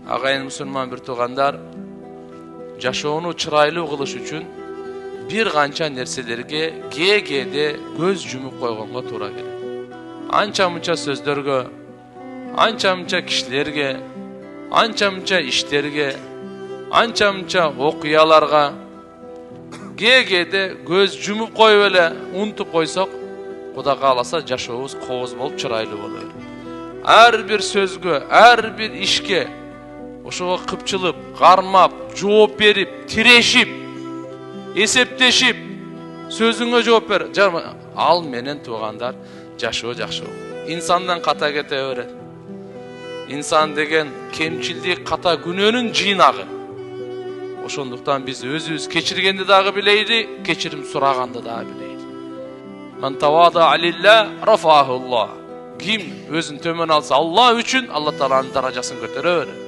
Agayın musulman bir tugandar, жашоону чырайлуу кылыш үчүн бир канча нерселерге кээде көз жумуп койгонго туура келет. Анча-мынча сөздөргө, анча-мынча кишилерге, анча-мынча иштерге, анча-мынча окуяларга кээде көз жумуп коюп эле унутуп койсок, Кудай кааласа жашообуз кооз болуп чырайлуу болот. Ар бир сөзгө, ар бир ишке ошого кыпчылып, кармап, жооп берип, тирешип, эсептешип, сөзүңө жооп бер. Ал менен туугандар жашоо жакшы. Инсандан ката кете берет. Инсан деген кемчилдик, ката күнөөнүн жыйнагы. Ошондуктан биз өзүбүз кечиргенди дагы билейли, кечирим сураганды дагы билейли. Ман тавада алилла рафахуллах. Ким өзүн төмөн алса Алла үчүн, Алла Тааланын даражасын көтөрө берет.